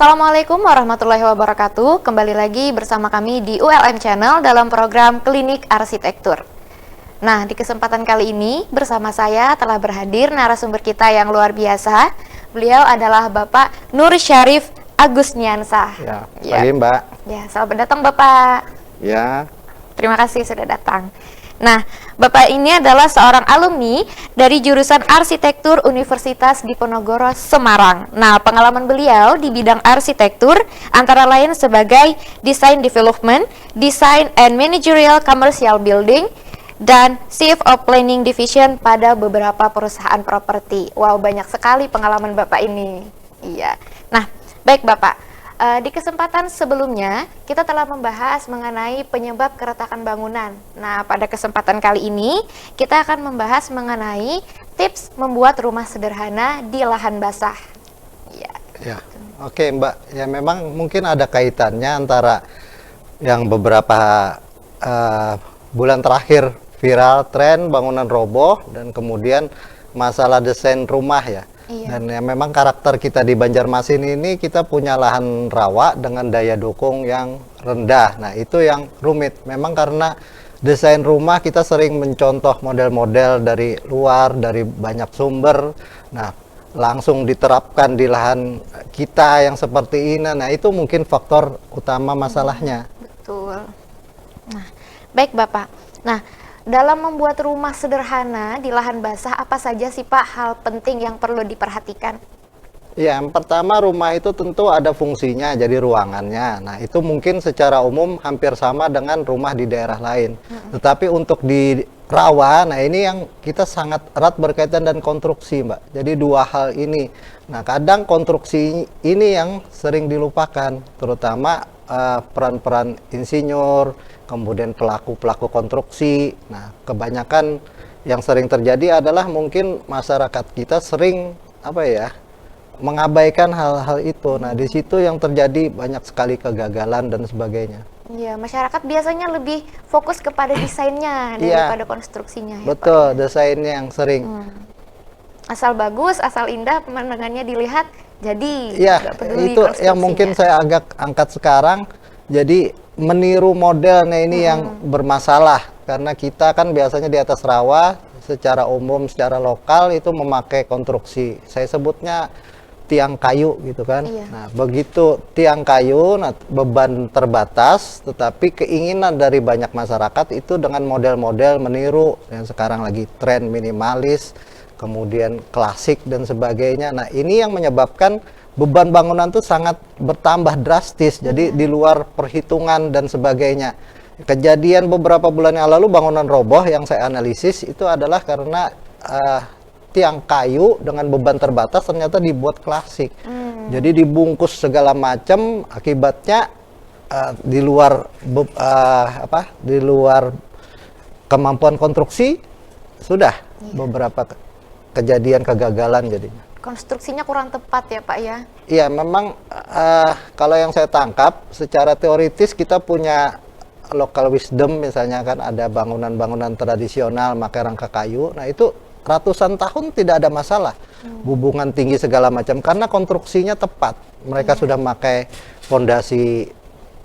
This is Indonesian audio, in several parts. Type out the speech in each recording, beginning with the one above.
Assalamualaikum warahmatullahi wabarakatuh. Kembali lagi bersama kami di ULM Channel dalam program Klinik Arsitektur. Nah, di kesempatan kali ini bersama saya telah berhadir narasumber kita yang luar biasa. Beliau adalah Bapak Nur Syarif Agusniansah. Pagi Mbak. Ya, selamat datang Bapak. Ya. Terima kasih sudah datang. Nah, Bapak ini adalah seorang alumni dari jurusan Arsitektur Universitas Diponegoro Semarang. Nah, pengalaman beliau di bidang arsitektur antara lain sebagai Design Development, Design and Managerial Commercial Building, dan Chief of Planning Division pada beberapa perusahaan properti. Wow, banyak sekali pengalaman Bapak ini. Iya. Nah, baik Bapak. Di kesempatan sebelumnya, kita telah membahas mengenai penyebab keretakan bangunan. Nah, pada kesempatan kali ini, kita akan membahas mengenai tips membuat rumah sederhana di lahan basah. Ya. Oke Mbak, ya memang mungkin ada kaitannya antara yang beberapa bulan terakhir viral tren bangunan roboh dan kemudian masalah desain rumah ya. Dan ya memang karakter kita di Banjarmasin ini kita punya lahan rawa dengan daya dukung yang rendah. Nah, itu yang rumit. Memang karena desain rumah kita sering mencontoh model-model dari luar, dari banyak sumber. Nah, langsung diterapkan di lahan kita yang seperti ini. Nah, itu mungkin faktor utama masalahnya. Betul. Nah, baik Bapak. Nah, dalam membuat rumah sederhana di lahan basah, apa saja sih Pak hal penting yang perlu diperhatikan? Ya, yang pertama rumah itu tentu ada fungsinya, jadi ruangannya. Nah, itu mungkin secara umum hampir sama dengan rumah di daerah lain. Tetapi untuk di rawa, nah ini yang kita sangat erat berkaitan dan konstruksi, Mbak. Jadi dua hal ini. Nah, kadang konstruksi ini yang sering dilupakan, terutama peran-peran insinyur, kemudian pelaku-pelaku konstruksi. Nah, kebanyakan yang sering terjadi adalah mungkin masyarakat kita sering mengabaikan hal-hal itu. Nah, di situ yang terjadi banyak sekali kegagalan dan sebagainya. Iya, masyarakat biasanya lebih fokus kepada desainnya daripada konstruksinya. Ya, betul, Pak, ya? Desainnya yang sering. Asal bagus, asal indah, pemandangannya dilihat, jadi nggak peduli itu yang mungkin saya agak angkat sekarang. Jadi meniru modelnya ini yang bermasalah, karena kita kan biasanya di atas rawa secara umum, secara lokal itu memakai konstruksi. Saya sebutnya tiang kayu gitu kan. Nah, begitu tiang kayu, nah, beban terbatas, tetapi keinginan dari banyak masyarakat itu dengan model-model meniru yang sekarang lagi tren minimalis, kemudian klasik dan sebagainya. Nah, ini yang menyebabkan beban bangunan itu sangat bertambah drastis, jadi di luar perhitungan dan sebagainya. Kejadian beberapa bulan yang lalu bangunan roboh yang saya analisis itu adalah karena tiang kayu dengan beban terbatas ternyata dibuat klasik. Jadi dibungkus segala macam, akibatnya di luar di luar kemampuan konstruksi sudah beberapa kejadian kegagalan jadinya. Konstruksinya kurang tepat ya Pak ya? Iya, memang kalau yang saya tangkap secara teoritis kita punya local wisdom, misalnya kan ada bangunan-bangunan tradisional pakai rangka kayu. Nah, itu ratusan tahun tidak ada masalah. Hubungan tinggi segala macam karena konstruksinya tepat. Mereka sudah memakai fondasi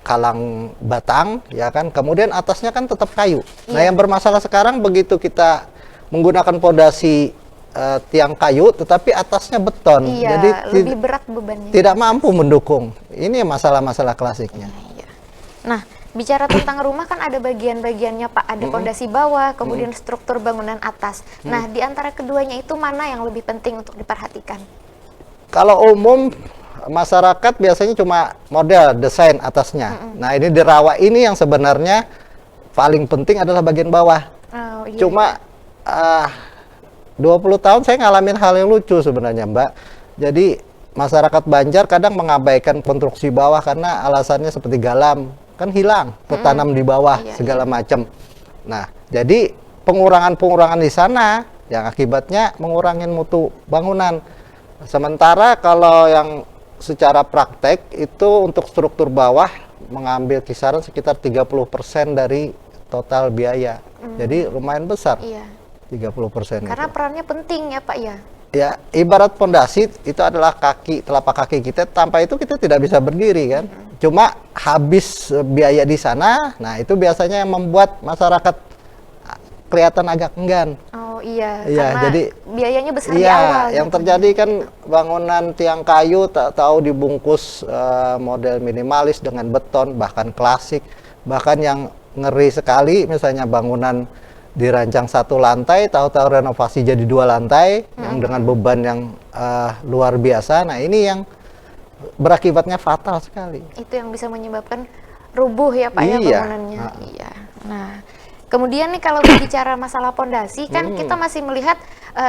kalang batang ya kan. Kemudian atasnya kan tetap kayu. Nah, yang bermasalah sekarang begitu kita menggunakan fondasi tiang kayu tetapi atasnya beton, jadi lebih berat bebannya, tidak mampu mendukung. Ini masalah-masalah klasiknya. Nah, bicara tentang rumah kan ada bagian-bagiannya Pak, ada fondasi bawah, kemudian struktur bangunan atas. Nah, di antara keduanya itu mana yang lebih penting untuk diperhatikan? Kalau umum masyarakat biasanya cuma model desain atasnya. Nah, ini di rawa ini yang sebenarnya paling penting adalah bagian bawah. Cuma 20 tahun saya ngalamin hal yang lucu sebenarnya Mbak. Jadi masyarakat Banjar kadang mengabaikan konstruksi bawah karena alasannya seperti galam, kan hilang, tertanam di bawah segala macam. Nah, jadi pengurangan-pengurangan di sana yang akibatnya mengurangin mutu bangunan. Sementara kalau yang secara praktek itu untuk struktur bawah mengambil kisaran sekitar 30% dari total biaya. Jadi lumayan besar. 30%. Karena perannya penting ya Pak ya. Ya, ibarat pondasi itu adalah telapak kaki kita. Tanpa itu kita tidak bisa berdiri kan. Cuma habis biaya di sana, nah itu biasanya yang membuat masyarakat kelihatan agak enggan. Oh iya, Iya, karena jadi biayanya besar di iya, awal yang gitu. terjadi kan bangunan tiang kayu tak tahu dibungkus model minimalis dengan beton, bahkan klasik, bahkan yang ngeri sekali misalnya bangunan dirancang 1 lantai, tahu-tahu renovasi jadi 2 lantai, yang dengan beban yang luar biasa. Nah ini yang berakibatnya fatal sekali. Itu yang bisa menyebabkan rubuh ya Pak ya Iya. bangunannya. Iya. Nah, kemudian nih kalau berbicara masalah pondasi kan kita masih melihat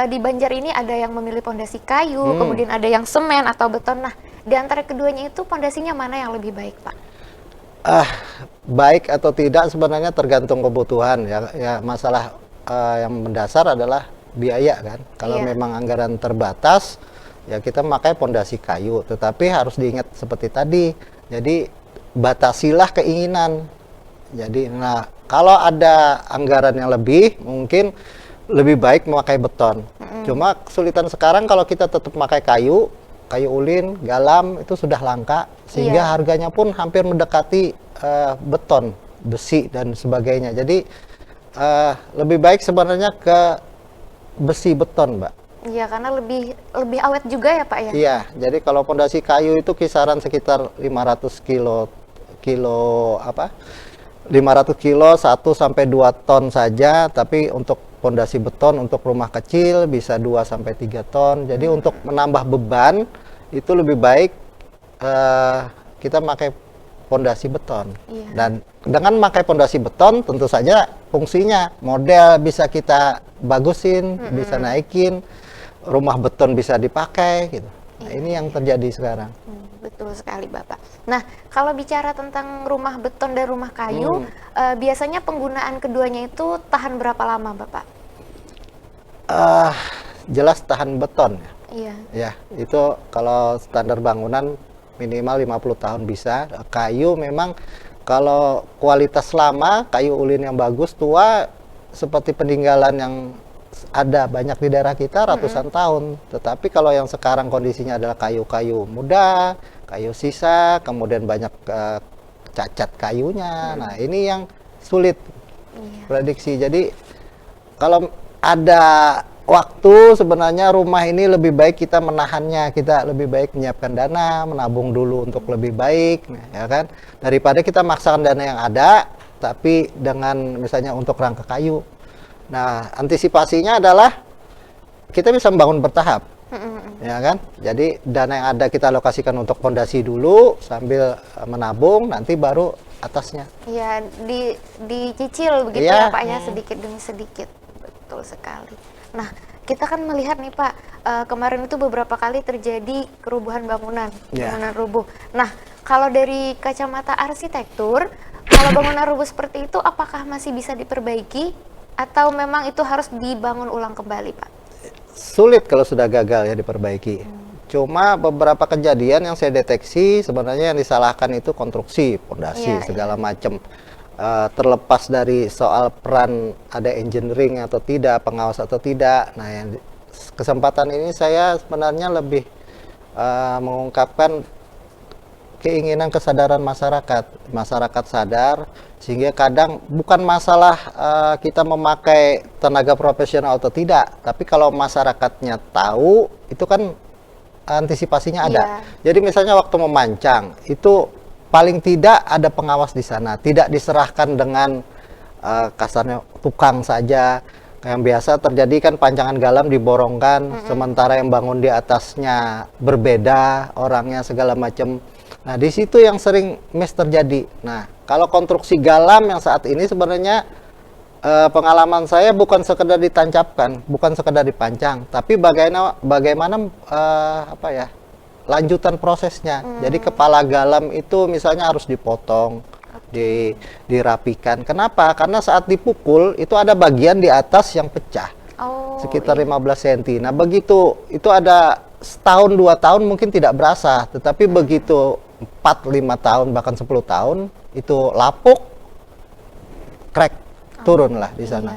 di Banjar ini ada yang memilih pondasi kayu, kemudian ada yang semen atau beton. Nah, di antara keduanya itu pondasinya mana yang lebih baik, Pak? Baik atau tidak sebenarnya tergantung kebutuhan ya. Ya masalah yang mendasar adalah biaya kan. Kalau Iya. memang anggaran terbatas, ya kita pakai pondasi kayu. Tetapi harus diingat seperti tadi. Jadi batasilah keinginan. Jadi, nah kalau ada anggaran yang lebih, mungkin lebih baik memakai beton. Cuma kesulitan sekarang kalau kita tetap pakai kayu ulin, galam itu sudah langka, sehingga Iya. harganya pun hampir mendekati beton, besi dan sebagainya. Jadi lebih baik sebenarnya ke besi beton, Mbak. Iya, karena lebih awet juga ya, Pak ya? Iya, jadi kalau pondasi kayu itu kisaran sekitar 500 kilo 500 kilo 1 sampai 2 ton saja, tapi untuk pondasi beton untuk rumah kecil bisa 2 sampai 3 ton. Jadi untuk menambah beban itu lebih baik kita pakai pondasi beton. Iya. Dan dengan memakai pondasi beton tentu saja fungsinya model bisa kita bagusin, bisa naikin, rumah beton bisa dipakai gitu. Nah, ini yang terjadi sekarang. Betul sekali Bapak. Nah, kalau bicara tentang rumah beton dan rumah kayu, biasanya penggunaan keduanya itu tahan berapa lama Bapak? Jelas tahan beton ya. Iya. Ya, itu kalau standar bangunan minimal 50 tahun bisa. Kayu memang kalau kualitas lama, kayu ulin yang bagus, tua, seperti peninggalan yang ada banyak di daerah kita ratusan tahun. Tetapi kalau yang sekarang kondisinya adalah kayu-kayu muda, kayu sisa, kemudian banyak cacat kayunya. Nah, ini yang sulit prediksi. Jadi kalau ada waktu sebenarnya rumah ini lebih baik kita menahannya, kita lebih baik menyiapkan dana, menabung dulu untuk lebih baik, ya kan, daripada kita maksakan dana yang ada, tapi dengan misalnya untuk rangka kayu. Nah, antisipasinya adalah kita bisa membangun bertahap, ya kan. Jadi dana yang ada kita alokasikan untuk fondasi dulu sambil menabung, nanti baru atasnya. Iya, dicicil begitu Iya. ya Pak ya, sedikit demi sedikit. Betul sekali. Nah, kita kan melihat nih Pak, kemarin itu beberapa kali terjadi kerubuhan bangunan, Iya. bangunan rubuh. Nah, kalau dari kacamata arsitektur, kalau bangunan rubuh seperti itu apakah masih bisa diperbaiki atau memang itu harus dibangun ulang kembali Pak? Sulit kalau sudah gagal ya diperbaiki. Cuma beberapa kejadian yang saya deteksi sebenarnya yang disalahkan itu konstruksi, pondasi, Iya, segala macam. Terlepas dari soal peran ada engineering atau tidak, pengawas atau tidak. Nah, yang kesempatan ini saya sebenarnya lebih mengungkapkan keinginan kesadaran masyarakat. Masyarakat sadar sehingga kadang bukan masalah kita memakai tenaga profesional atau tidak, tapi kalau masyarakatnya tahu itu kan antisipasinya ada. Jadi misalnya waktu memancang itu paling tidak ada pengawas di sana, tidak diserahkan dengan kasarnya tukang saja. Yang biasa terjadi kan pancangan galam diborongkan, sementara yang bangun di atasnya berbeda orangnya segala macam. Nah, di situ yang sering miss terjadi. Nah, kalau konstruksi galam yang saat ini sebenarnya pengalaman saya bukan sekedar ditancapkan, bukan sekedar dipancang, tapi bagaimana lanjutan prosesnya. Jadi kepala galam itu misalnya harus dipotong, dirapikan. Kenapa? Karena saat dipukul itu ada bagian di atas yang pecah. Sekitar 15 cm. Nah, begitu itu ada setahun 2 tahun mungkin tidak berasa, tetapi begitu 4-5 tahun bahkan 10 tahun itu lapuk, crack, turunlah di sana.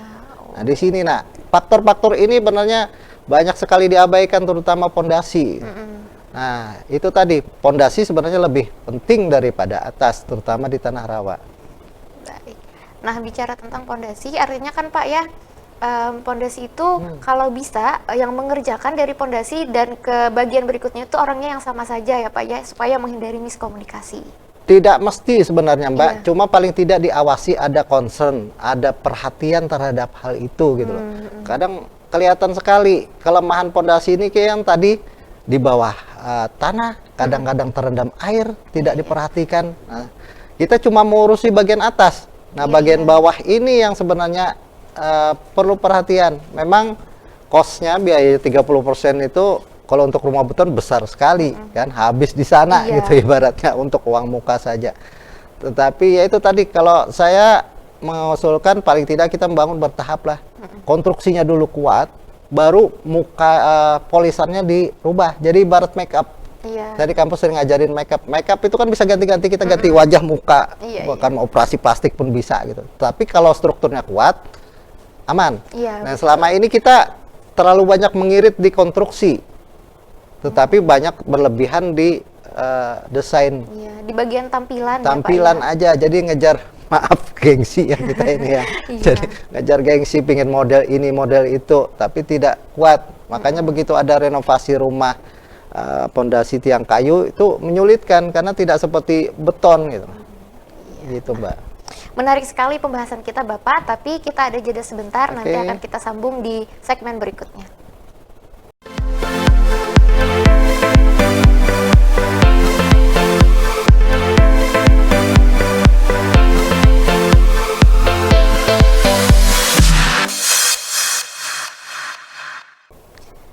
Nah, di sini faktor-faktor ini sebenarnya banyak sekali diabaikan, terutama pondasi. Nah, itu tadi, pondasi sebenarnya lebih penting daripada atas, terutama di tanah rawa. Baik. Nah, bicara tentang pondasi, artinya kan Pak ya, pondasi itu kalau bisa yang mengerjakan dari pondasi dan ke bagian berikutnya itu orangnya yang sama saja ya Pak ya, supaya menghindari miskomunikasi. Tidak mesti sebenarnya Mbak, Iya. cuma paling tidak diawasi, ada concern, ada perhatian terhadap hal itu gitu loh. Kadang kelihatan sekali kelemahan pondasi ini kayak yang tadi di bawah tanah, kadang-kadang terendam air, tidak diperhatikan. Nah, kita cuma mengurusi bagian atas. Nah, bagian bawah ini yang sebenarnya perlu perhatian. Memang cost-nya biaya 30% itu kalau untuk rumah beton besar sekali kan, habis di sana gitu ibaratnya untuk uang muka saja. Tetapi ya itu tadi, kalau saya mengusulkan paling tidak kita membangun bertahap lah. Konstruksinya dulu kuat, baru muka polisannya dirubah. Jadi ibarat make up. Saya di kampus sering ngajarin make up. Make up itu kan bisa ganti-ganti, kita ganti wajah, muka, bahkan operasi plastik pun bisa gitu. Tapi kalau strukturnya kuat, aman. Nah, selama ini kita terlalu banyak mengirit di konstruksi, tetapi banyak berlebihan di desain. Di bagian tampilan. Tampilan aja, jadi ngejar, maaf, gengsi ya kita ini ya. Jadi ngejar gengsi, pingin model ini, model itu, tapi tidak kuat. Makanya begitu ada renovasi rumah, pondasi tiang kayu itu menyulitkan karena tidak seperti beton gitu. Gitu Mbak. Menarik sekali pembahasan kita Bapak, tapi kita ada jeda sebentar, nanti akan kita sambung di segmen berikutnya.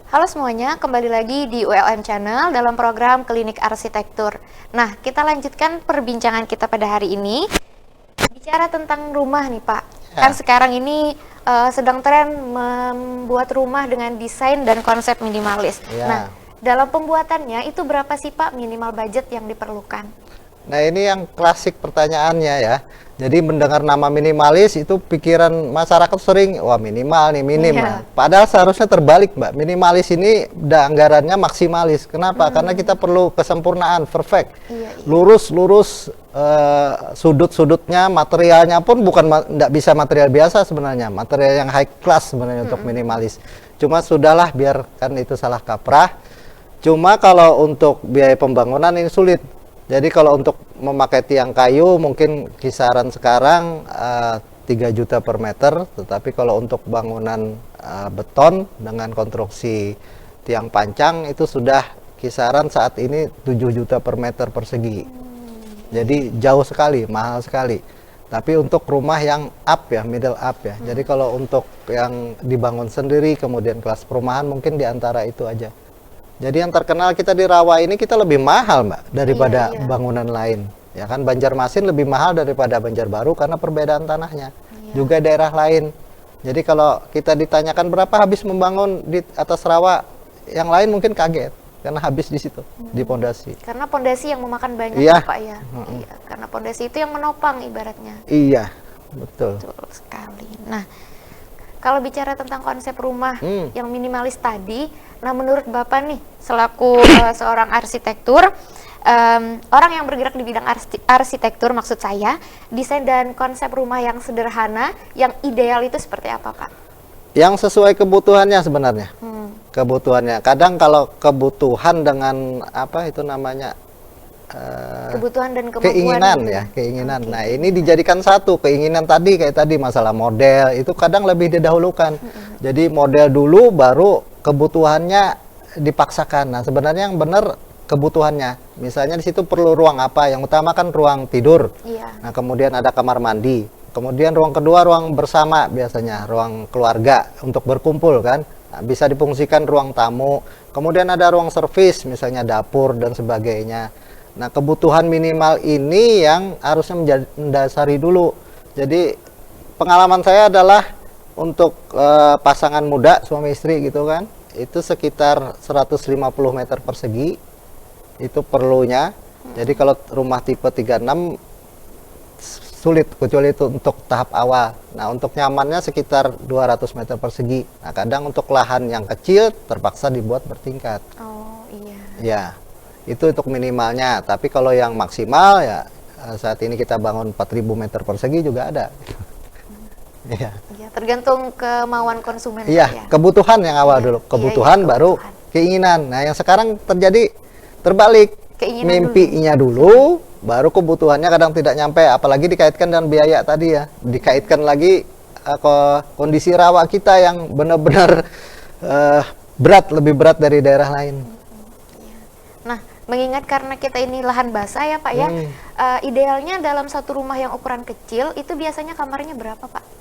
Halo semuanya, kembali lagi di ULM Channel dalam program Klinik Arsitektur. Nah, kita lanjutkan perbincangan kita pada hari ini. Bicara tentang rumah nih Pak, kan sekarang ini sedang tren membuat rumah dengan desain dan konsep minimalis. Nah, dalam pembuatannya itu berapa sih Pak minimal budget yang diperlukan? Nah, ini yang klasik pertanyaannya ya. Jadi mendengar nama minimalis itu pikiran masyarakat sering, wah minimal nih, minim. Padahal seharusnya terbalik Mbak, minimalis ini udah anggarannya maksimalis. Kenapa? Karena kita perlu kesempurnaan, perfect. Lurus, sudut-sudutnya, materialnya pun bukan nggak bisa material biasa sebenarnya. Material yang high class sebenarnya untuk minimalis. Cuma sudahlah, biarkan itu salah kaprah. Cuma kalau untuk biaya pembangunan ini sulit. Jadi kalau untuk memakai tiang kayu mungkin kisaran sekarang 3 juta per meter, tetapi kalau untuk bangunan beton dengan konstruksi tiang pancang itu sudah kisaran saat ini 7 juta per meter persegi. Jadi jauh sekali, mahal sekali. Tapi untuk rumah yang up ya, middle up ya. Jadi kalau untuk yang dibangun sendiri kemudian kelas perumahan mungkin di antara itu aja. Jadi yang terkenal kita di Rawa ini kita lebih mahal Mbak daripada bangunan lain. Ya kan, Banjarmasin lebih mahal daripada Banjarbaru karena perbedaan tanahnya. Juga daerah lain. Jadi kalau kita ditanyakan berapa habis membangun di atas Rawa, yang lain mungkin kaget karena habis di situ, di pondasi. Karena pondasi yang memakan banyak ya Pak ya. Karena pondasi itu yang menopang ibaratnya. Iya, betul. Betul sekali. Nah, kalau bicara tentang konsep rumah yang minimalis tadi, nah menurut Bapak nih, selaku seorang arsitektur, orang yang bergerak di bidang arsitektur maksud saya, desain dan konsep rumah yang sederhana, yang ideal itu seperti apa Pak? Yang sesuai kebutuhannya sebenarnya. Kebutuhannya. Kadang kalau kebutuhan dengan apa itu namanya, kebutuhan dan kemampuan keinginan ya, keinginan. Nah, ini dijadikan satu, keinginan tadi kayak tadi masalah model itu kadang lebih didahulukan. Jadi model dulu baru kebutuhannya dipaksakan. Nah, sebenarnya yang benar kebutuhannya. Misalnya di situ perlu ruang apa? Yang utama kan ruang tidur. Nah, kemudian ada kamar mandi. Kemudian ruang kedua ruang bersama biasanya, ruang keluarga untuk berkumpul kan. Nah, bisa difungsikan ruang tamu. Kemudian ada ruang servis, misalnya dapur dan sebagainya. Nah, kebutuhan minimal ini yang harusnya mendasari dulu. Jadi pengalaman saya adalah untuk pasangan muda, suami istri gitu kan, itu sekitar 150 meter persegi itu perlunya. Jadi kalau rumah tipe 36 sulit kecuali itu untuk tahap awal. Nah, untuk nyamannya sekitar 200 meter persegi. Nah, kadang untuk lahan yang kecil terpaksa dibuat bertingkat. Oh iya. Ya, itu untuk minimalnya. Tapi kalau yang maksimal ya saat ini kita bangun 4.000 meter persegi juga ada. Iya. Iya, tergantung kemauan konsumen. Pak, Iya, ya. kebutuhan yang awal Iya, dulu. iya, Kebutuhan iya, baru kebutuhan. keinginan. Nah, yang sekarang terjadi terbalik. Keinginan Mimpinya dulu, baru kebutuhannya kadang tidak nyampe. Apalagi dikaitkan dengan biaya tadi ya. Dikaitkan lagi kondisi rawa kita yang benar-benar berat, lebih berat dari daerah lain. Nah, mengingat karena kita ini lahan basah ya Pak ya, idealnya dalam satu rumah yang ukuran kecil itu biasanya kamarnya berapa Pak?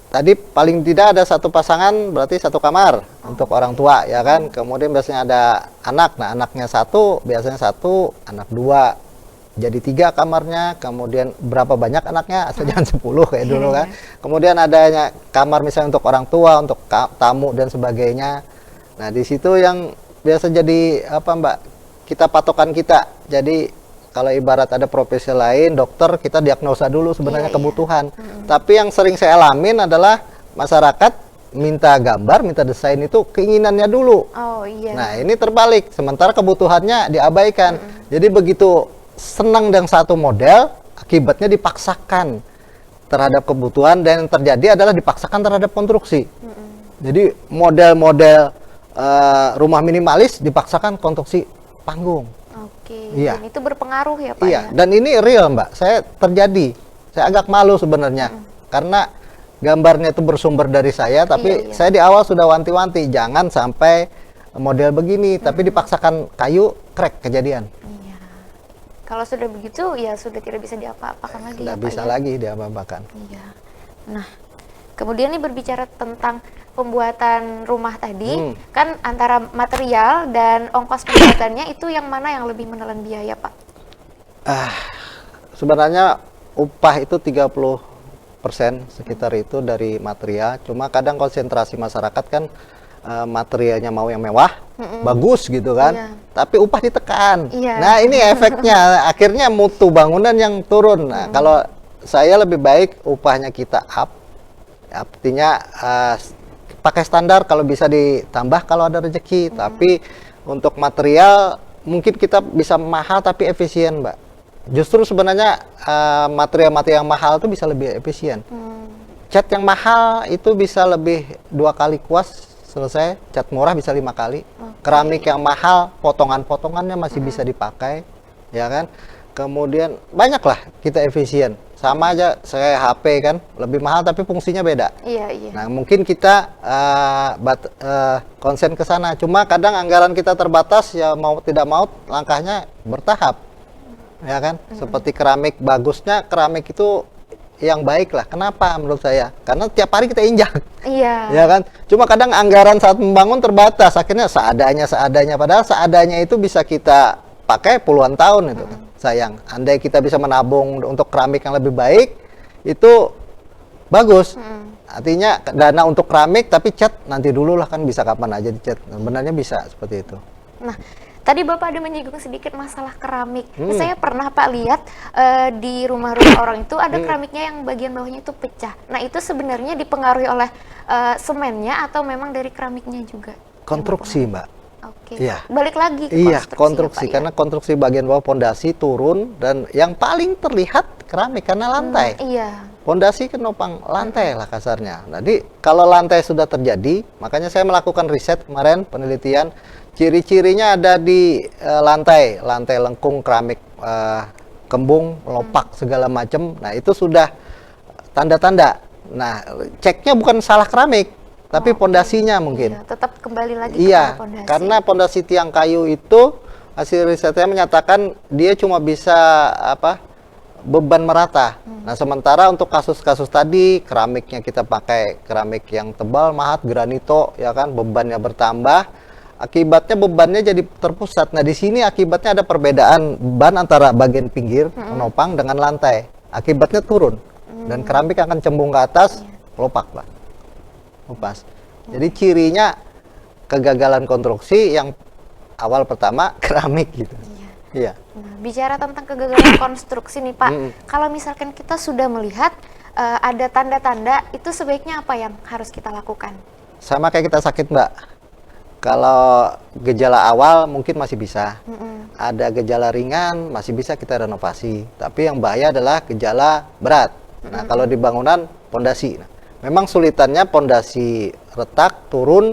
Tadi paling tidak ada satu pasangan, berarti satu kamar untuk orang tua ya kan. Kemudian biasanya ada anak, nah anaknya satu, biasanya satu, anak dua, jadi 3 kamarnya. Kemudian berapa banyak anaknya, asal jangan 10 kayak dulu kan. Kemudian adanya kamar misalnya untuk orang tua, untuk tamu dan sebagainya. Nah di situ yang biasa jadi apa Mbak, kita patokan kita. Jadi kalau ibarat ada profesi lain, dokter, kita diagnosa dulu sebenarnya kebutuhan. Tapi yang sering saya alamin adalah masyarakat minta gambar, minta desain itu keinginannya dulu. Oh iya. Nah ini terbalik, sementara kebutuhannya diabaikan. Jadi begitu senang dengan satu model, akibatnya dipaksakan terhadap kebutuhan, dan yang terjadi adalah dipaksakan terhadap konstruksi. Jadi model-model rumah minimalis dipaksakan konstruksi panggung. Oke. Iya. Dan itu berpengaruh ya Pak Iya, ya? dan ini real Mbak, saya terjadi. Saya agak malu sebenarnya, karena gambarnya itu bersumber dari saya, tapi Iya. saya di awal sudah wanti-wanti, jangan sampai model begini, tapi dipaksakan kayu, crack kejadian. Iya. Kalau sudah begitu ya sudah tidak bisa diapa-apakan lagi Nggak ya Pak bisa ya? lagi diapa-apakan. Iya. Nah, kemudian nih berbicara tentang pembuatan rumah tadi, kan antara material dan ongkos pembuatannya itu yang mana yang lebih menelan biaya Pak? Sebenarnya upah itu 30% sekitar itu dari material, cuma kadang konsentrasi masyarakat kan materialnya mau yang mewah, bagus gitu kan, Iya. tapi upah ditekan. Iya. Nah ini efeknya, akhirnya mutu bangunan yang turun. Nah kalau saya lebih baik upahnya kita up, artinya pakai standar, kalau bisa ditambah kalau ada rezeki. Tapi untuk material mungkin kita bisa mahal tapi efisien Mbak. Justru sebenarnya material-material yang mahal itu bisa lebih efisien. Cat yang mahal itu bisa lebih 2 kali kuas selesai, cat murah bisa 5 kali. Keramik yang mahal potongan-potongannya masih bisa dipakai, ya kan. Kemudian banyaklah kita efisien. Sama aja saya HP kan lebih mahal tapi fungsinya beda. Iya, iya. Nah mungkin kita konsen ke sana. Cuma kadang anggaran kita terbatas, ya mau tidak mau langkahnya bertahap, ya kan. Seperti keramik, bagusnya keramik itu yang baik lah. Kenapa menurut saya? Karena tiap hari kita injak. Iya. Ya kan. Cuma kadang anggaran saat membangun terbatas. Akhirnya seadanya. Padahal seadanya itu bisa kita pakai puluhan tahun itu. Sayang. Andai kita bisa menabung untuk keramik yang lebih baik, itu bagus. Artinya dana untuk keramik, tapi cat nanti dulu lah, kan bisa kapan aja dicat. Sebenarnya bisa seperti itu. Nah, tadi Bapak ada menyinggung sedikit masalah keramik. Saya pernah Pak lihat di rumah-rumah orang itu ada keramiknya yang bagian bawahnya itu pecah. Nah, itu sebenarnya dipengaruhi oleh semennya atau memang dari keramiknya juga? Konstruksi, Mbak. Oke. Iya. Balik lagi ke Iya, konstruksi, konstruksi. ya, Pak, Karena konstruksi bagian bawah pondasi turun, dan yang paling terlihat keramik karena lantai. Iya. Pondasi kan nopang lantai lah kasarnya. Jadi kalau lantai sudah terjadi, makanya saya melakukan riset kemarin, penelitian. Ciri-cirinya ada di lantai lengkung, keramik, kembung, lopak, segala macam. Nah itu sudah tanda-tanda. Nah ceknya bukan salah keramik, tapi pondasinya mungkin. Iya, tetap kembali lagi Iya, ke pondasi. karena pondasi tiang kayu itu hasil risetnya menyatakan dia cuma bisa beban merata. Nah, sementara untuk kasus-kasus tadi keramiknya kita pakai keramik yang tebal, mahat, granito, ya kan, bebannya bertambah. Akibatnya bebannya jadi terpusat. Nah, di sini akibatnya ada perbedaan beban antara bagian pinggir penopang dengan lantai. Akibatnya turun dan keramik akan cembung ke atas, lopak lah. Lepas. Jadi cirinya kegagalan konstruksi yang awal pertama keramik gitu. Iya. Nah, bicara tentang kegagalan konstruksi nih Pak, kalau misalkan kita sudah melihat ada tanda-tanda, itu sebaiknya apa yang harus kita lakukan? Sama kayak kita sakit, Mbak. Kalau gejala awal mungkin masih bisa. Ada gejala ringan masih bisa kita renovasi. Tapi yang bahaya adalah gejala berat. Nah, kalau di bangunan pondasi. Nah, memang sulitannya pondasi retak, turun,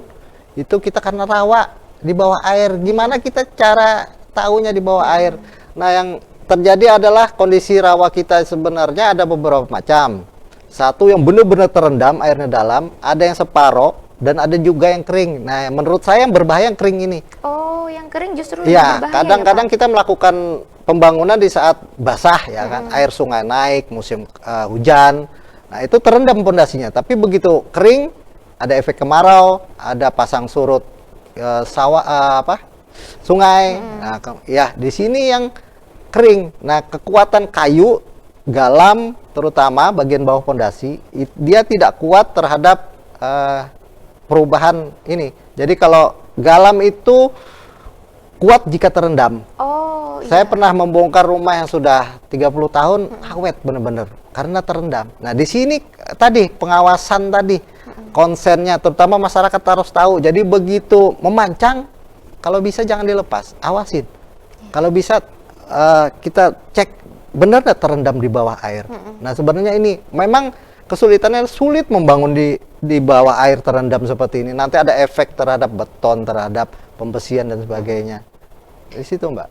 itu kita karena rawa di bawah air. Gimana kita cara tahunya di bawah air? Nah, yang terjadi adalah kondisi rawa kita sebenarnya ada beberapa macam. Satu yang benar-benar terendam, airnya dalam, ada yang separoh, dan ada juga yang kering. Nah, menurut saya yang berbahaya yang kering ini. Oh, yang kering justru lebih Iya, berbahaya kadang-kadang ya, Pak? kita melakukan pembangunan di saat basah, ya kan, air sungai naik, musim hujan. Nah, itu terendam pondasinya. Tapi begitu kering, ada efek kemarau, ada pasang surut sungai. Nah, ya di sini yang kering. Nah, kekuatan kayu galam terutama bagian bawah pondasi dia tidak kuat terhadap perubahan ini. Jadi kalau galam itu kuat jika terendam. Oh, Saya pernah membongkar rumah yang sudah 30 tahun awet benar-benar karena terendam. Nah, di sini tadi pengawasan tadi konsennya terutama masyarakat harus tahu. Jadi begitu memancang kalau bisa jangan dilepas, awasin. Kalau bisa kita cek benar nggak terendam di bawah air. Nah, sebenarnya ini memang kesulitannya sulit membangun di bawah air terendam seperti ini. Nanti ada efek terhadap beton, terhadap pembesian dan sebagainya. Di situ, Mbak.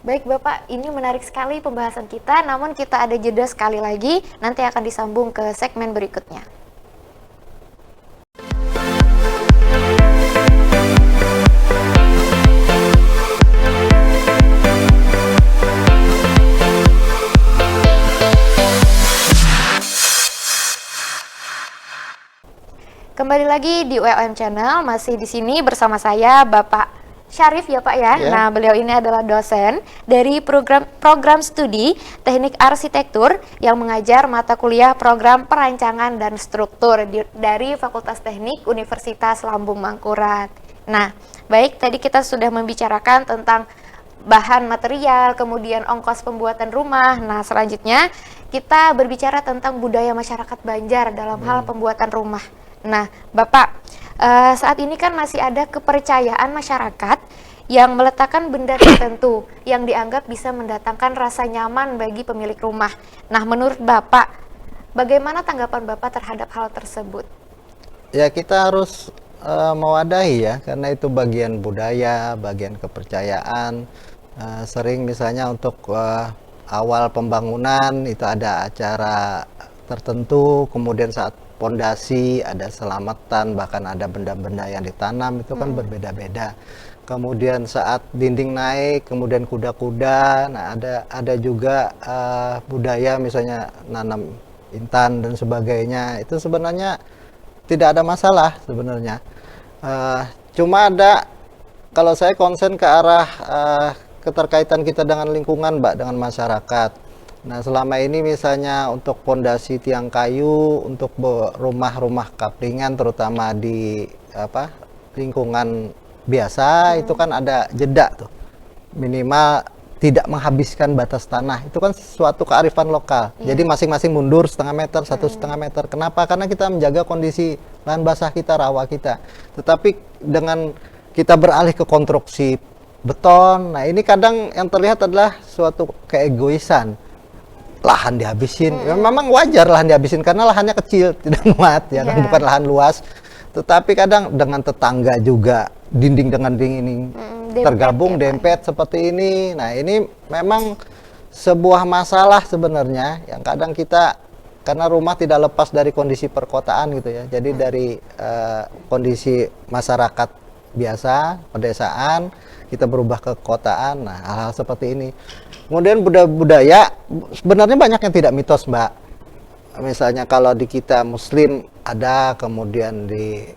baik Bapak, ini menarik sekali pembahasan kita, namun kita ada jeda sekali lagi, nanti akan disambung ke segmen berikutnya. Kembali lagi di ULM Channel, masih di sini bersama saya Bapak Syarif ya Pak ya. Ya. Nah, beliau ini adalah dosen dari program studi Teknik Arsitektur yang mengajar mata kuliah program perancangan dan struktur dari Fakultas Teknik Universitas Lambung Mangkurat. Nah, baik tadi kita sudah membicarakan tentang bahan material, kemudian ongkos pembuatan rumah. Nah, selanjutnya kita berbicara tentang budaya masyarakat Banjar dalam hal pembuatan rumah. Nah, Bapak, saat ini kan masih ada kepercayaan masyarakat yang meletakkan benda tertentu yang dianggap bisa mendatangkan rasa nyaman bagi pemilik rumah. Nah, menurut Bapak, bagaimana tanggapan Bapak terhadap hal tersebut? Ya, kita harus mewadahi ya, karena itu bagian budaya, bagian kepercayaan. Sering misalnya untuk awal pembangunan itu ada acara tertentu, kemudian saat pondasi ada selamatan, bahkan ada benda-benda yang ditanam itu kan berbeda-beda. Kemudian saat dinding naik, kemudian kuda-kuda, nah ada juga budaya misalnya nanam intan dan sebagainya. Itu sebenarnya tidak ada masalah sebenarnya. Cuma ada, kalau saya konsen ke arah keterkaitan kita dengan lingkungan, Mbak, dengan masyarakat. Nah, selama ini misalnya untuk pondasi tiang kayu, untuk rumah-rumah kaplingan terutama di lingkungan biasa itu kan ada jeda tuh. Minimal tidak menghabiskan batas tanah. Itu kan suatu kearifan lokal. Jadi masing-masing mundur setengah meter, 1,5 meter. Kenapa? Karena kita menjaga kondisi lahan basah kita, rawa kita. Tetapi dengan kita beralih ke konstruksi beton, nah ini kadang yang terlihat adalah suatu keegoisan. Lahan dihabisin, ya, memang wajar lahan dihabisin karena lahannya kecil, tidak muat, ya kan, bukan lahan luas. Tetapi kadang dengan tetangga juga dinding dengan dinding tergabung, dempet seperti ini. Nah, ini memang sebuah masalah sebenarnya yang kadang kita, karena rumah tidak lepas dari kondisi perkotaan gitu ya. Jadi dari kondisi masyarakat biasa, pedesaan, kita berubah ke kotaan. Nah, hal-hal seperti ini. Kemudian budaya sebenarnya banyak yang tidak mitos, Mbak. Misalnya kalau di kita Muslim ada, kemudian di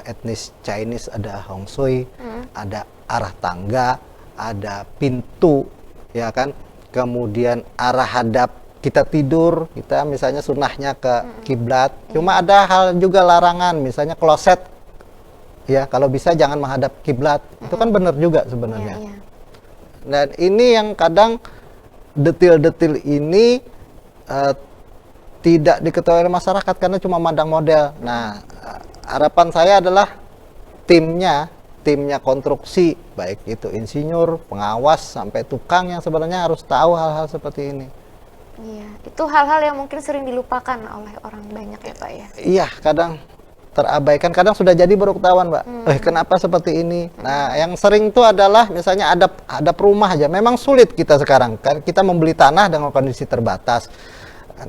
etnis Chinese ada Hong Shui, ada arah tangga, ada pintu, ya kan. Kemudian arah hadap kita tidur, kita misalnya sunnahnya ke kiblat. Cuma ada hal juga larangan, misalnya kloset, ya kalau bisa jangan menghadap kiblat. Itu kan benar juga sebenarnya. Dan ini yang kadang detil-detil ini tidak diketahui oleh masyarakat karena cuma mandang model. Nah, harapan saya adalah timnya konstruksi, baik itu insinyur, pengawas, sampai tukang yang sebenarnya harus tahu hal-hal seperti ini. Iya, itu hal-hal yang mungkin sering dilupakan oleh orang banyak ya Pak ya? Iya, kadang terabaikan, kadang sudah jadi baru ketahuan, Mbak. Kenapa seperti ini? Nah, yang sering itu adalah misalnya ada rumah aja. Memang sulit kita sekarang, kan kita membeli tanah dengan kondisi terbatas.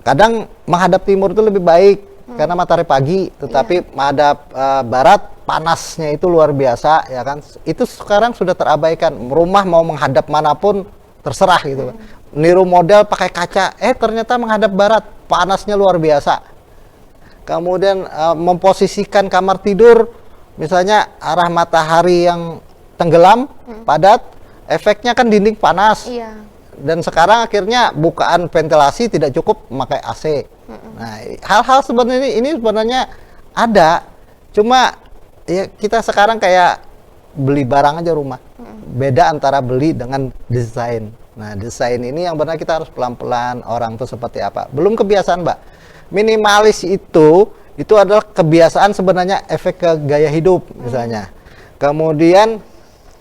Kadang menghadap timur itu lebih baik karena matahari pagi, tetapi menghadap barat panasnya itu luar biasa, ya kan? Itu sekarang sudah terabaikan. Rumah mau menghadap manapun terserah gitu. Niru model pakai kaca, ternyata menghadap barat, panasnya luar biasa. Kemudian memposisikan kamar tidur misalnya arah matahari yang tenggelam, padat, efeknya kan dinding panas. Iya. Dan sekarang akhirnya bukaan ventilasi tidak cukup memakai AC. Nah, hal-hal sebenarnya ini sebenarnya ada. Cuma ya kita sekarang kayak beli barang aja rumah. Beda antara beli dengan desain. Nah, desain ini yang benar kita harus pelan-pelan orang tuh seperti apa. Belum kebiasaan, Mbak. Minimalis itu adalah kebiasaan sebenarnya efek ke gaya hidup misalnya. Kemudian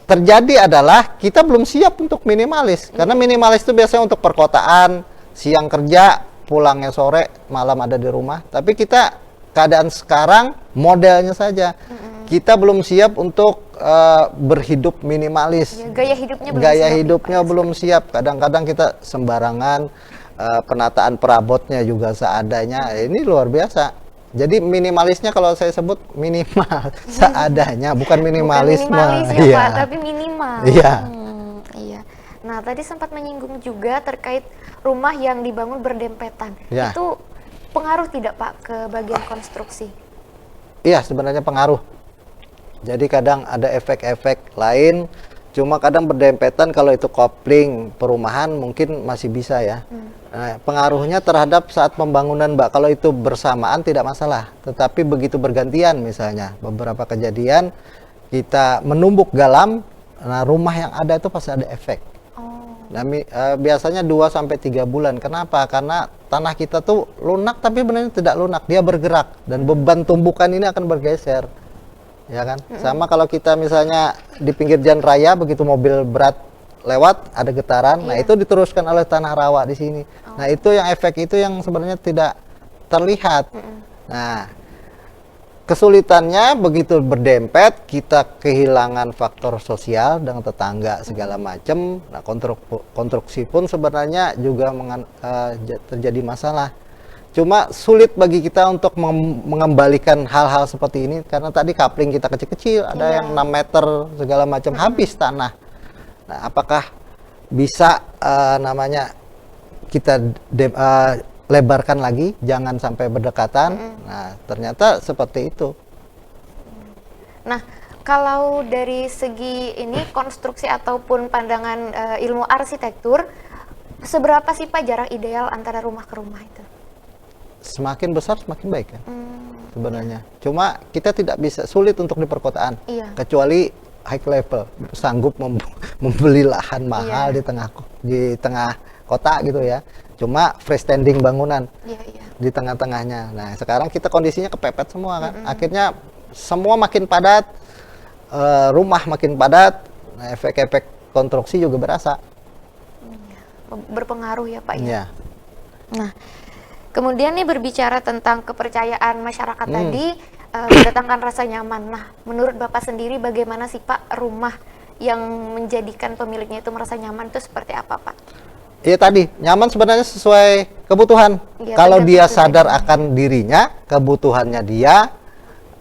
terjadi adalah kita belum siap untuk minimalis karena minimalis itu biasanya untuk perkotaan, siang kerja, pulangnya sore, malam ada di rumah. Tapi kita keadaan sekarang modelnya saja. Kita belum siap untuk berhidup minimalis. Ya, gaya hidupnya belum Gaya siap, hidupnya Pak. belum siap. Kadang-kadang kita sembarangan, penataan perabotnya juga seadanya. Ini luar biasa. Jadi minimalisnya kalau saya sebut minimal seadanya, bukan minimalisme. Bukan minimalis ya Iya. Pak, tapi minimal. Iya. Iya. Nah, tadi sempat menyinggung juga terkait rumah yang dibangun berdempetan. Ya. Itu pengaruh tidak Pak ke bagian konstruksi? Iya, sebenarnya pengaruh. Jadi kadang ada efek-efek lain, cuma kadang berdempetan. Kalau itu kopling perumahan mungkin masih bisa ya. Nah, pengaruhnya terhadap saat pembangunan, Mbak. Kalau itu bersamaan tidak masalah, tetapi begitu bergantian misalnya beberapa kejadian kita menumbuk galam, nah rumah yang ada itu pasti ada efek. Nah, biasanya 2-3 bulan. Kenapa? Karena tanah kita tuh lunak tapi benar tidak lunak, dia bergerak dan beban tumbukan ini akan bergeser. Ya kan? Sama kalau kita misalnya di pinggir jalan raya begitu mobil berat lewat ada getaran, nah itu diteruskan oleh tanah rawa di sini. Nah, itu yang efek itu yang sebenarnya tidak terlihat. Nah, kesulitannya begitu berdempet, kita kehilangan faktor sosial dengan tetangga segala macam. Nah, konstruksi pun sebenarnya juga terjadi masalah. Cuma sulit bagi kita untuk mengembalikan hal-hal seperti ini karena tadi kapling kita kecil-kecil, ada yang 6 meter segala macam, habis tanah. Nah, apakah bisa kita lebarkan lagi, jangan sampai berdekatan? Nah, ternyata seperti itu. Nah, kalau dari segi ini konstruksi ataupun pandangan ilmu arsitektur, seberapa sih Pak jarak ideal antara rumah ke rumah itu? Semakin besar semakin baik kan sebenarnya. Cuma kita tidak bisa, sulit untuk di perkotaan. Iya. Kecuali high level sanggup membeli lahan mahal di tengah kota gitu ya. Cuma freestanding bangunan di tengah-tengahnya. Nah, sekarang kita kondisinya kepepet semua kan. Akhirnya semua makin padat, rumah makin padat. Nah, efek-efek konstruksi juga berasa. Berpengaruh ya Pak ya. Iya. Nah, kemudian nih berbicara tentang kepercayaan masyarakat tadi, mendatangkan rasa nyaman. Nah, menurut Bapak sendiri bagaimana sih Pak rumah yang menjadikan pemiliknya itu merasa nyaman itu seperti apa Pak? Iya tadi, nyaman sebenarnya sesuai kebutuhan. Ya, kalau dia tergantung sadar pribadi. akan dirinya, kebutuhannya dia,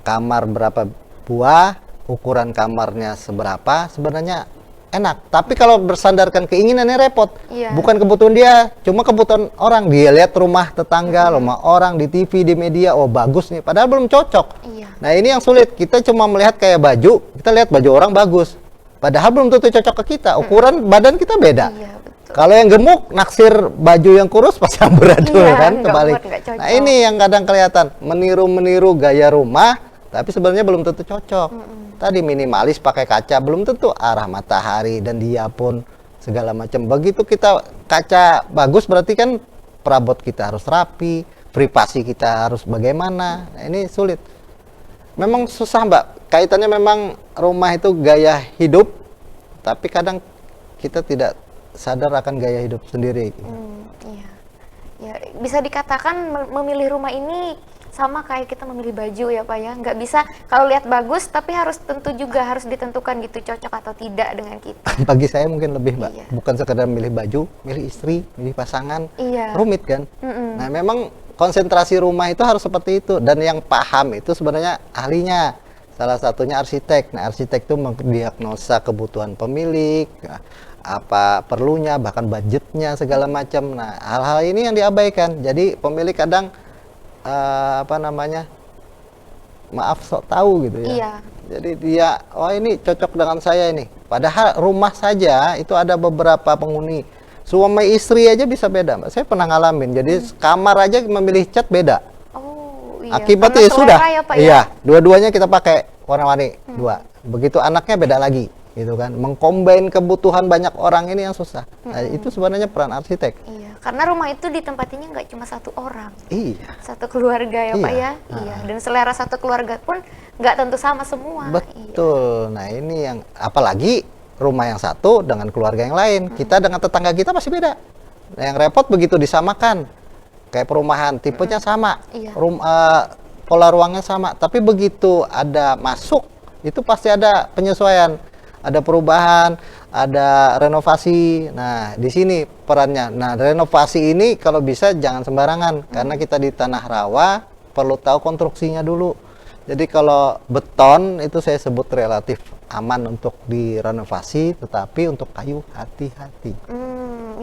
kamar berapa buah, ukuran kamarnya seberapa, sebenarnya enak. Tapi kalau bersandarkan keinginannya repot. Iya. Bukan kebutuhan dia, cuma kebutuhan orang. Dia lihat rumah tetangga, rumah orang di TV, di media, oh bagus nih, padahal belum cocok. Iya. Nah, ini yang sulit. Kita cuma melihat kayak baju, kita lihat baju orang bagus. Padahal belum tentu cocok ke kita. Ukuran badan kita beda. Iya, betul. Kalau yang gemuk naksir baju yang kurus pasti amburadul Iya, kan nggak kebalik. muat, nggak cocok. Nah, ini yang kadang kelihatan meniru-meniru gaya rumah, tapi sebenarnya belum tentu cocok. Tadi minimalis pakai kaca belum tentu arah matahari dan dia pun segala macam. Begitu kita kaca bagus berarti kan perabot kita harus rapi, privasi kita harus bagaimana. Nah, ini sulit. Memang susah, Mbak. Kaitannya memang rumah itu gaya hidup, tapi kadang kita tidak sadar akan gaya hidup sendiri. Iya. Ya, bisa dikatakan memilih rumah ini sama kayak kita memilih baju ya Pak ya. Nggak bisa kalau lihat bagus, tapi harus tentu juga harus ditentukan gitu cocok atau tidak dengan kita. Bagi saya mungkin lebih, Mbak. Iya. Bukan sekedar milih baju, milih istri, milih pasangan. Iya. Rumit kan? Nah, memang konsentrasi rumah itu harus seperti itu, dan yang paham itu sebenarnya ahlinya. Salah satunya arsitek. Nah, arsitek itu mendiagnosa kebutuhan pemilik, apa perlunya, bahkan budgetnya segala macam. Nah, hal-hal ini yang diabaikan. Jadi pemilik kadang maaf sok tahu gitu ya. Iya. Jadi dia, oh ini cocok dengan saya ini. Padahal rumah saja itu ada beberapa penghuni. Suami istri aja bisa beda, Mbak. Saya pernah ngalamin. Jadi kamar aja memilih cat beda. Oh, iya. Akibatnya Karena ya sudah. selera ya, Pak, Iya, ya? dua-duanya kita pakai warna-warni dua. Begitu anaknya beda lagi, gitu kan. Mengcombine kebutuhan banyak orang ini yang susah. Nah, itu sebenarnya peran arsitek. Iya, karena rumah itu ditempatinya nggak cuma satu orang, Iya. satu keluarga ya Pak Iya. ya. Iya, dan selera satu keluarga pun nggak tentu sama semua. Iya. Betul. Nah, ini yang apalagi rumah yang satu dengan keluarga yang lain. Kita dengan tetangga kita pasti beda. Nah, yang repot begitu disamakan. Kayak perumahan, tipenya sama. Iya. Pola ruangnya sama, tapi begitu ada masuk itu pasti ada penyesuaian, ada perubahan, ada renovasi. Nah, di sini perannya. Nah, renovasi ini kalau bisa jangan sembarangan, karena kita di tanah rawa perlu tahu konstruksinya dulu. Jadi kalau beton itu saya sebut relatif aman untuk direnovasi, tetapi untuk kayu hati-hati.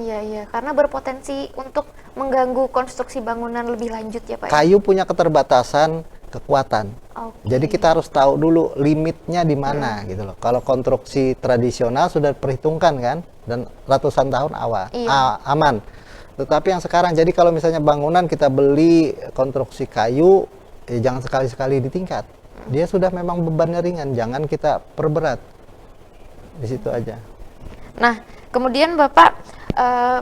Iya, karena berpotensi untuk mengganggu konstruksi bangunan lebih lanjut ya Pak. Kayu punya keterbatasan kekuatan. Oke. Jadi kita harus tahu dulu limitnya di mana gitu loh. Kalau konstruksi tradisional sudah diperhitungkan kan, dan ratusan tahun Iya. aman. Tetapi yang sekarang, jadi kalau misalnya bangunan kita beli konstruksi kayu, jangan sekali-sekali ditingkat. Dia sudah memang bebannya ringan, jangan kita perberat. Di situ aja. Nah, kemudian Bapak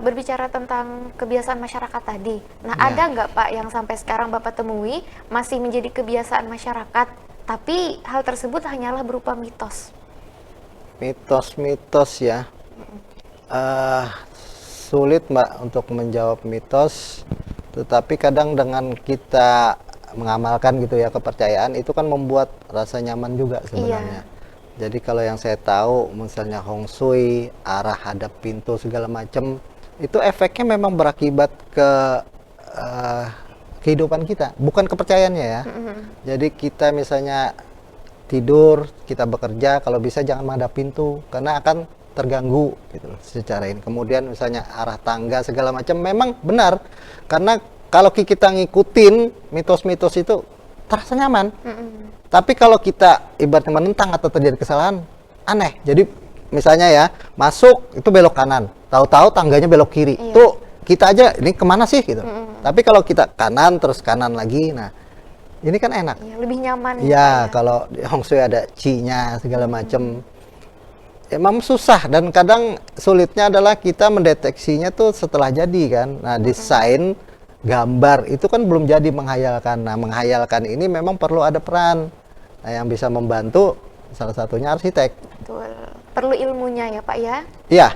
berbicara tentang kebiasaan masyarakat tadi. Nah, Ya. ada nggak Pak yang sampai sekarang Bapak temui masih menjadi kebiasaan masyarakat, tapi hal tersebut hanyalah berupa mitos? Mitos-mitos ya. Sulit, Mbak, untuk menjawab mitos. Tetapi kadang dengan kita mengamalkan gitu ya kepercayaan, itu kan membuat rasa nyaman juga sebenarnya. Jadi kalau yang saya tahu misalnya Hong Shui, arah hadap pintu segala macam, itu efeknya memang berakibat ke kehidupan kita, bukan kepercayaannya ya. Jadi kita misalnya tidur, kita bekerja, kalau bisa jangan menghadap pintu karena akan terganggu gitu loh secara ini. Kemudian misalnya arah tangga segala macam memang benar, karena kalau kita ngikutin mitos-mitos itu terasa nyaman. Tapi kalau kita ibaratnya menentang atau terjadi kesalahan, aneh. Jadi misalnya ya, masuk itu belok kanan, tahu-tahu tangganya belok kiri. Iya. Tuh kita aja ini kemana sih gitu. Tapi kalau kita kanan terus kanan lagi, nah ini kan enak. Iya, lebih nyaman ya, Pak, Ya, kalau di Hong Shui ada Qi-nya segala macam. Emang susah, dan kadang sulitnya adalah kita mendeteksinya tuh setelah jadi kan. Nah, desain gambar itu kan belum jadi menghayalkan. Nah, menghayalkan ini memang perlu ada peran. Nah, yang bisa membantu salah satunya arsitek. Betul. Perlu ilmunya ya Pak ya. Iya.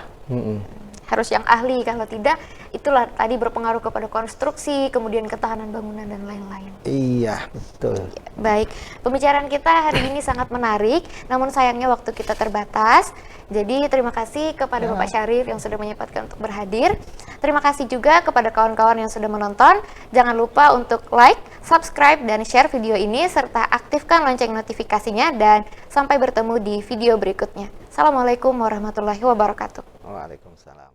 Harus yang ahli, kalau tidak itulah tadi berpengaruh kepada konstruksi, kemudian ketahanan bangunan dan lain-lain. Iya, betul. Baik, pembicaraan kita hari ini sangat menarik, namun sayangnya waktu kita terbatas. Jadi terima kasih kepada Bapak Syarif yang sudah menyempatkan untuk berhadir. Terima kasih juga kepada kawan-kawan yang sudah menonton. Jangan lupa untuk like, subscribe, dan share video ini, serta aktifkan lonceng notifikasinya, dan sampai bertemu di video berikutnya. Assalamualaikum warahmatullahi wabarakatuh. Waalaikumsalam.